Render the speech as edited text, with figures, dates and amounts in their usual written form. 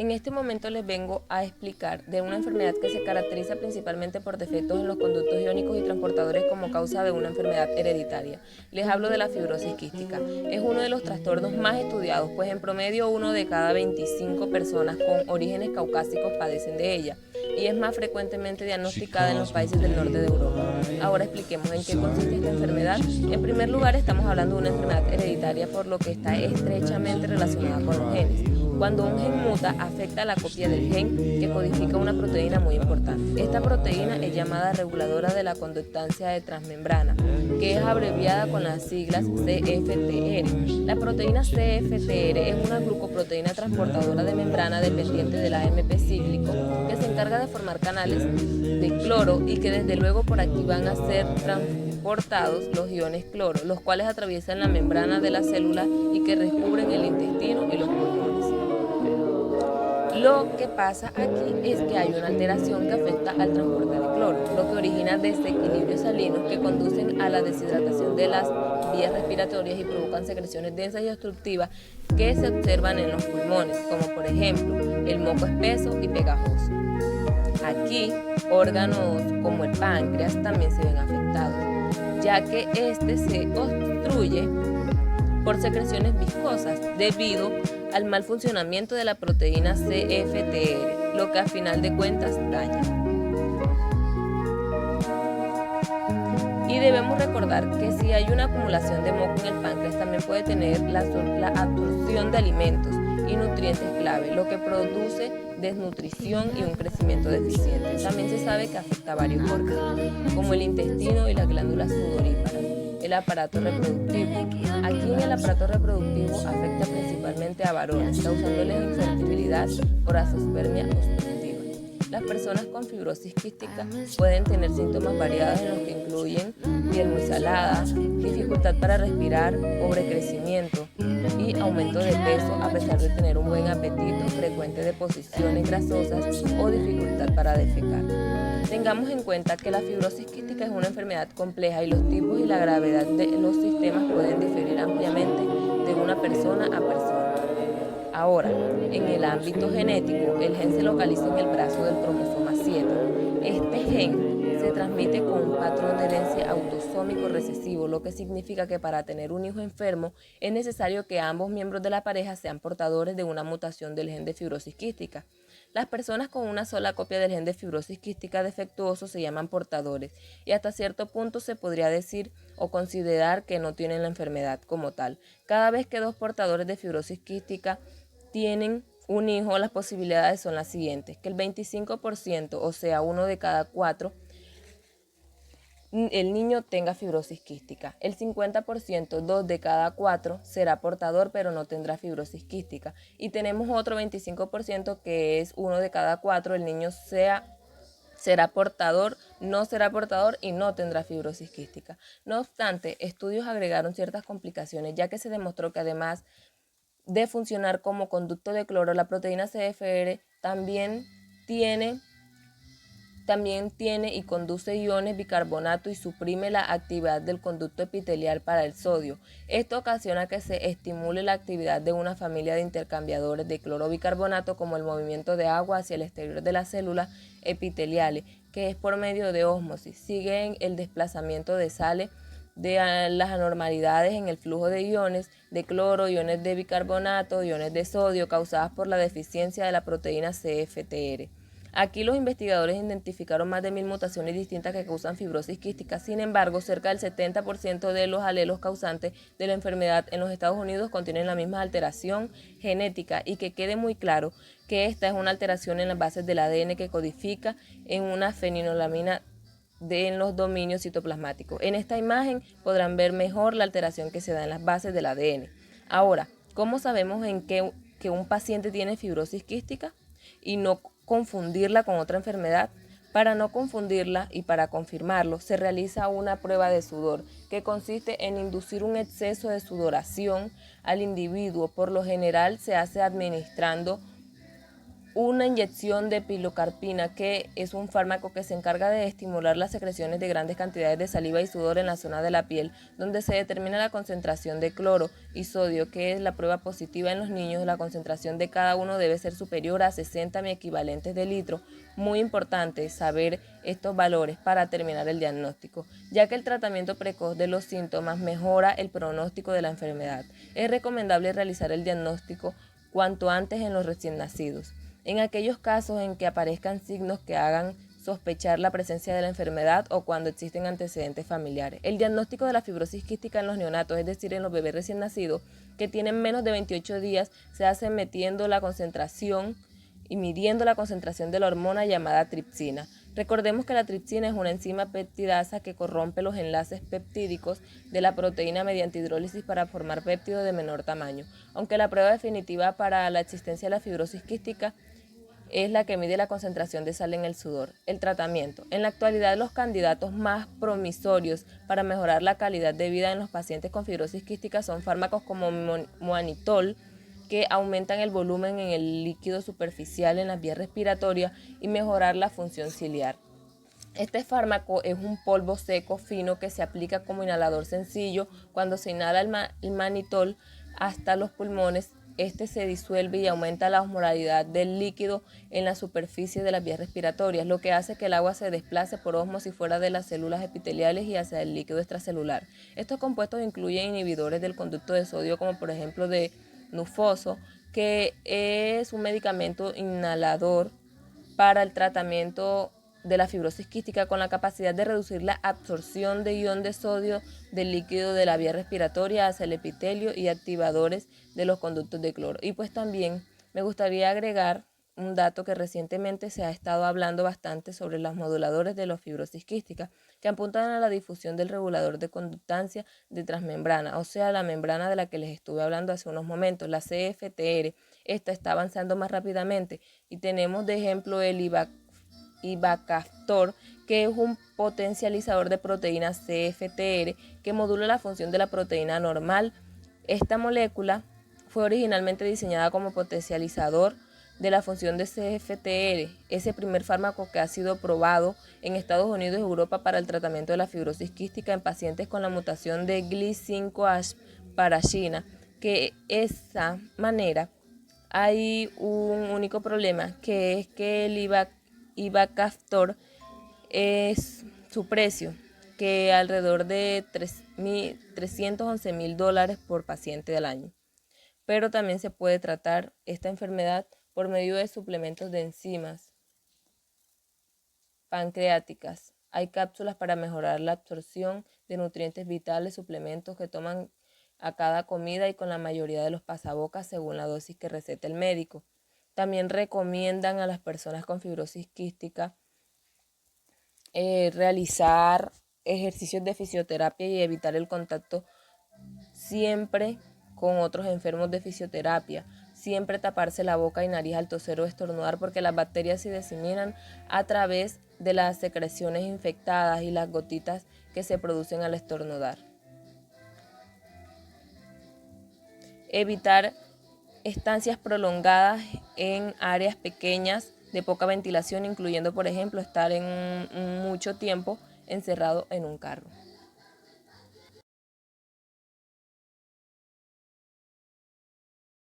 En este momento les vengo a explicar de una enfermedad que se caracteriza principalmente por defectos en los conductos iónicos y transportadores como causa de una enfermedad hereditaria. Les hablo de la fibrosis quística. Es uno de los trastornos más estudiados, pues en promedio 1 de cada 25 personas con orígenes caucásicos padecen de ella y es más frecuentemente diagnosticada en los países del norte de Europa. Ahora expliquemos en qué consiste esta enfermedad. En primer lugar, estamos hablando de una enfermedad hereditaria, por lo que está estrechamente relacionada con los genes. Cuando un gen muta, afecta a la copia del gen que codifica una proteína muy importante. Esta proteína es llamada reguladora de la conductancia de transmembrana, que es abreviada con las siglas CFTR. La proteína CFTR es una glucoproteína transportadora de membrana dependiente del AMP cíclico que se encarga de formar canales de cloro y que desde luego por aquí van a ser transportados los iones cloro, los cuales atraviesan la membrana de la célula y que recubren el intestino y los pulmones. Lo que pasa aquí es que hay una alteración que afecta al transporte de cloro, lo que origina desequilibrios salinos que conducen a la deshidratación de las vías respiratorias y provocan secreciones densas y obstructivas que se observan en los pulmones, como por ejemplo el moco espeso y pegajoso. Aquí, órganos como el páncreas también se ven afectados, ya que este se obstruye por secreciones viscosas debido al mal funcionamiento de la proteína CFTR, lo que a final de cuentas daña. Y debemos recordar que si hay una acumulación de moco en el páncreas, también puede tener la absorción de alimentos y nutrientes clave, lo que produce desnutrición y un crecimiento deficiente. También se sabe que afecta a varios órganos, como el intestino y las glándulas sudoríparas. El aparato reproductivo. Aquí en el aparato reproductivo afecta principalmente a varones, causándoles infertilidad por azoospermia obstructiva. Las personas con fibrosis quística pueden tener síntomas variados en los que incluyen piel muy salada, dificultad para respirar, pobrecrecimiento y aumento de peso a pesar de tener un buen apetito, frecuente deposiciones grasosas o dificultad para defecar. Tengamos en cuenta que la fibrosis quística es una enfermedad compleja y los tipos y la gravedad de los sistemas pueden diferir ampliamente de una persona a persona. Ahora, en el ámbito genético, el gen se localiza en el brazo del cromosoma 7. Este gen se transmite con un patrón de herencia autosómico recesivo, lo que significa que para tener un hijo enfermo es necesario que ambos miembros de la pareja sean portadores de una mutación del gen de fibrosis quística. Las personas con una sola copia del gen de fibrosis quística defectuoso se llaman portadores y hasta cierto punto se podría decir o considerar que no tienen la enfermedad como tal. Cada vez que dos portadores de fibrosis quística tienen un hijo, las posibilidades son las siguientes: que el 25%, o sea, 1 de cada 4, el niño tenga fibrosis quística. El 50%, 2 de cada 4, será portador pero no tendrá fibrosis quística. Y tenemos otro 25% que es 1 de cada 4, el niño será portador, no será portador y no tendrá fibrosis quística. No obstante, estudios agregaron ciertas complicaciones, ya que se demostró que además de funcionar como conducto de cloro, la proteína CFR también tiene y conduce iones bicarbonato y suprime la actividad del conducto epitelial para el sodio. Esto ocasiona que se estimule la actividad de una familia de intercambiadores de cloro bicarbonato, como el movimiento de agua hacia el exterior de las células epiteliales, que es por medio de ósmosis. Siguen el desplazamiento de sales de las anormalidades en el flujo de iones de cloro, iones de bicarbonato, iones de sodio causadas por la deficiencia de la proteína CFTR. Aquí los investigadores identificaron más de 1000 mutaciones distintas que causan fibrosis quística. Sin embargo, cerca del 70% de los alelos causantes de la enfermedad en los Estados Unidos contienen la misma alteración genética, y que quede muy claro que esta es una alteración en las bases del ADN que codifica en una fenilalanina en los dominios citoplasmáticos. En esta imagen podrán ver mejor la alteración que se da en las bases del ADN. Ahora, ¿cómo sabemos que un paciente tiene fibrosis quística y no confundirla con otra enfermedad? Para no confundirla y para confirmarlo, se realiza una prueba de sudor que consiste en inducir un exceso de sudoración al individuo. Por lo general se hace administrando una inyección de pilocarpina, que es un fármaco que se encarga de estimular las secreciones de grandes cantidades de saliva y sudor en la zona de la piel, donde se determina la concentración de cloro y sodio, que es la prueba positiva en los niños. La concentración de cada uno debe ser superior a 60 miequivalentes de litro. Muy importante saber estos valores para terminar el diagnóstico, ya que el tratamiento precoz de los síntomas mejora el pronóstico de la enfermedad. Es recomendable realizar el diagnóstico cuanto antes en los recién nacidos. En aquellos casos en que aparezcan signos que hagan sospechar la presencia de la enfermedad o cuando existen antecedentes familiares. El diagnóstico de la fibrosis quística en los neonatos, es decir, en los bebés recién nacidos que tienen menos de 28 días, se hace midiendo la concentración de la hormona llamada tripsina. Recordemos que la tripsina es una enzima peptidasa que corrompe los enlaces peptídicos de la proteína mediante hidrólisis para formar péptidos de menor tamaño. Aunque la prueba definitiva para la existencia de la fibrosis quística es la que mide la concentración de sal en el sudor. El tratamiento. En la actualidad, los candidatos más promisorios para mejorar la calidad de vida en los pacientes con fibrosis quística son fármacos como Moanitol, que aumentan el volumen en el líquido superficial en las vías respiratorias y mejorar la función ciliar. Este fármaco es un polvo seco fino que se aplica como inhalador sencillo. Cuando se inhala el mannitol hasta los pulmones, este se disuelve y aumenta la osmolaridad del líquido en la superficie de las vías respiratorias, lo que hace que el agua se desplace por ósmosis fuera de las células epiteliales y hacia el líquido extracelular. Estos compuestos incluyen inhibidores del conducto de sodio, como por ejemplo de Nufoso, que es un medicamento inhalador para el tratamiento de la fibrosis quística con la capacidad de reducir la absorción de ion de sodio del líquido de la vía respiratoria hacia el epitelio y activadores de los conductos de cloro. Y pues también me gustaría agregar un dato que recientemente se ha estado hablando bastante sobre los moduladores de la fibrosis quística, que apuntan a la difusión del regulador de conductancia de transmembrana, o sea, la membrana de la que les estuve hablando hace unos momentos, la CFTR. Esta está avanzando más rápidamente y tenemos de ejemplo el Ivacaftor, que es un potencializador de proteína CFTR que modula la función de la proteína normal. Esta molécula fue originalmente diseñada como potencializador de la función de CFTR, ese primer fármaco que ha sido probado en Estados Unidos y Europa para el tratamiento de la fibrosis quística en pacientes con la mutación de Gly5-asparagina, que esa manera hay un único problema, que es que el Ivacaftor es su precio, que alrededor de $311,000 por paciente al año. Pero también se puede tratar esta enfermedad por medio de suplementos de enzimas pancreáticas. Hay cápsulas para mejorar la absorción de nutrientes vitales, suplementos que toman a cada comida y con la mayoría de los pasabocas según la dosis que receta el médico. También recomiendan a las personas con fibrosis quística realizar ejercicios de fisioterapia y evitar el contacto siempre con otros enfermos de fisioterapia. Siempre taparse la boca y nariz al toser o estornudar, porque las bacterias se diseminan a través de las secreciones infectadas y las gotitas que se producen al estornudar. Evitar estancias prolongadas en áreas pequeñas de poca ventilación, incluyendo por ejemplo estar en mucho tiempo encerrado en un carro.